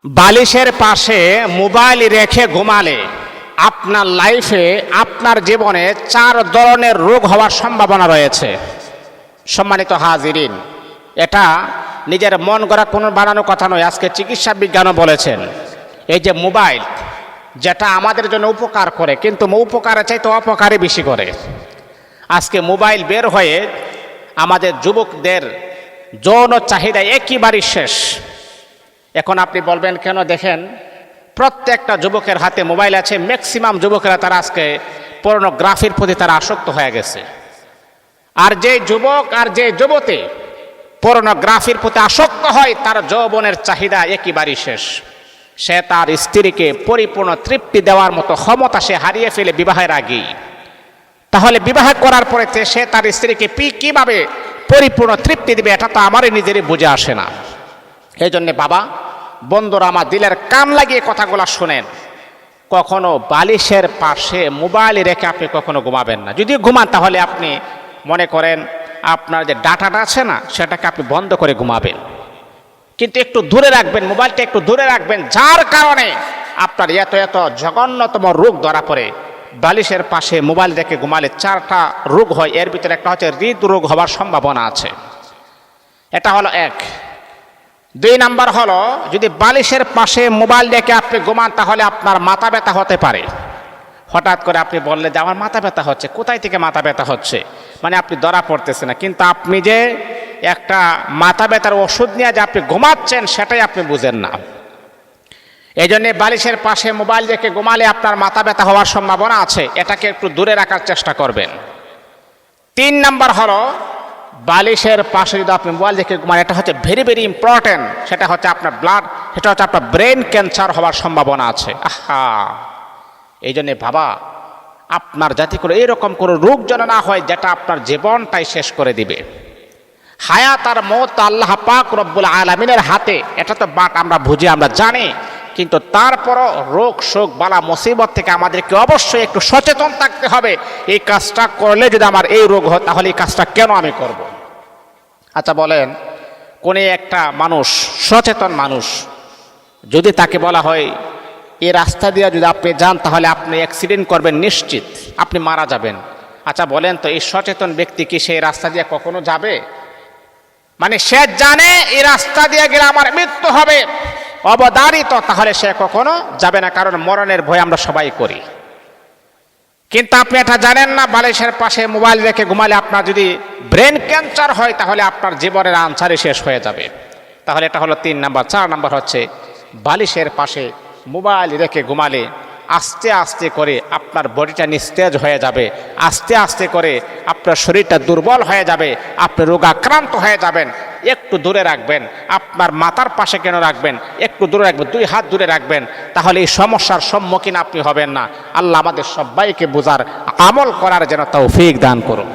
বালিশের পাশে মোবাইল রেখে ঘুমালে আপনার লাইফে, আপনার জীবনে 4 ধরনের রোগ হওয়ার সম্ভাবনা রয়েছে। সম্মানিত হাজিরিন, এটা নিজের মন গড়া কোনো বানানো কথা নয়, আজকে চিকিৎসা বিজ্ঞানও বলেছেন। এই যে মোবাইল, যেটা আমাদের জন্য উপকার করে, কিন্তু উপকারের চাইতে অপকারই বেশি করে। আজকে মোবাইল বের হয়ে আমাদের যুবকদের যৌন চাহিদা একেবারেই শেষ। এখন আপনি বলবেন কেন? দেখেন, প্রত্যেকটা যুবকের হাতে মোবাইল আছে। ম্যাক্সিমাম যুবকেরা তারা আজকে পর্নোগ্রাফির প্রতি তারা আসক্ত হয়ে গেছে। আর যে যুবক আর যে যুবতী পর্নোগ্রাফির প্রতি আসক্ত হয়, তার যৌবনের চাহিদা একেবারেই শেষ। সে তার স্ত্রীকে পরিপূর্ণ তৃপ্তি দেওয়ার মতো ক্ষমতা সে হারিয়ে ফেলে বিবাহের আগেই। তাহলে বিবাহ করার পরে সে তার স্ত্রীকে কিভাবে পরিপূর্ণ তৃপ্তি দিবে, এটা তো আমারই নিজেরই বুঝে আসে না। এই জন্যে বাবা, বন্ধুরা, আমার দিলের কান লাগিয়ে কথাগুলো শোনেন। কখনো বালিশের পাশে মোবাইল রেখে আপনি কখনো ঘুমাবেন না। যদি ঘুমান তাহলে আপনি মনে করেন আপনার যে ডাটাটা আছে না, সেটাকে আপনি বন্ধ করে ঘুমাবেন, কিন্তু একটু দূরে রাখবেন, মোবাইলটা একটু দূরে রাখবেন। যার কারণে আপনার এত এত জঘন্যতম রোগ ধরা পড়ে। বালিশের পাশে মোবাইল রেখে ঘুমালে 4টা রোগ হয়, এর ভিতরে একটা হচ্ছে হৃদরোগ হওয়ার সম্ভাবনা আছে। এটা হলো 1। 2 নাম্বার হলো, যদি বালিশের পাশে মোবাইল রেখে আপনি ঘুমান তাহলে আপনার মাথা ব্যথা হতে পারে। হঠাৎ করে আপনি বললেন যে আমার মাথা ব্যথা হচ্ছে, কোথায় থেকে মাথা ব্যথা হচ্ছে, মানে আপনি ধরা পড়তেছে না, কিন্তু আপনি যে একটা মাথা ব্যথার ওষুধ নিয়ে যে আপনি ঘুমাচ্ছেন সেটাই আপনি বুঝেন না। এই জন্যে বালিশের পাশে মোবাইল রেখে ঘুমালে আপনার মাথা ব্যথা হওয়ার সম্ভাবনা আছে, এটাকে একটু দূরে রাখার চেষ্টা করবেন। 3 নাম্বার হলো, বালিশের পাশে যদি আপনি মোবাইল রেখে ঘুমান, এটা হচ্ছে ভেরি ভেরি ইম্পর্টেন্ট, সেটা হচ্ছে আপনার সেটা হচ্ছে আপনার ব্রেন ক্যান্সার হওয়ার সম্ভাবনা আছে। আহা, এই জন্যে বাবা, আপনার যাতে করে এরকম কোনো রোগ যেন না হয় যেটা আপনার জীবনটাই শেষ করে দিবে। হায়াত আর মওত আল্লাহ পাক রব্বুল আলামিনের হাতে, এটা তো আমরা বুঝি, আমরা জানি, কিন্তু তারপরও রোগ শোক বালা মুসিবত থেকে আমাদেরকে অবশ্যই একটু সচেতন থাকতে হবে। এই কাজটা করলে যদি আমার এই রোগ হয়, তাহলে এই কাজটা কেন আমি করব? আচ্ছা বলেন, কোন একটা মানুষ, সচেতন মানুষ, যদি তাকে বলা হয় এই রাস্তা দিয়ে যদি আপনি যান তাহলে আপনি অ্যাক্সিডেন্ট করবেন, নিশ্চিত আপনি মারা যাবেন, আচ্ছা বলেন তো এই সচেতন ব্যক্তি কি সেই রাস্তা দিয়ে কখনো যাবে? মানে সে জানে এই রাস্তা দিয়ে গেলে আমার মৃত্যু হবে অবধারিত, তাহলে সে কখনো যাবে না, কারণ মরণের ভয় আমরা সবাই করি। কিন্তু আপনি এটা জানেন না, বালিশের পাশে মোবাইল রেখে ঘুমালে আপনার যদি ব্রেন ক্যান্সার হয় তাহলে আপনার জীবনের আনসারই শেষ হয়ে যাবে। তাহলে এটা হলো 3 নাম্বার। 4 নাম্বার হচ্ছে, বালিশের পাশে মোবাইল রেখে ঘুমালে আস্তে আস্তে করে আপনার বডিটা নিস্তেজ হয়ে যাবে, আস্তে আস্তে করে আপনার শরীরটা দুর্বল হয়ে যাবে, আপনি রোগাক্রান্ত হয়ে যাবেন। একটু দূরে রাখবেন, আপনার মাথার পাশে কেন রাখবেন, একটু দূরে রাখবেন, 2 হাত দূরে রাখবেন, তাহলে এই সমস্যার সম্মুখীন আপনি হবেন না। আল্লাহ আমাদের সবাইকে বোঝার, আমল করার যেন তৌফিক দান করুন।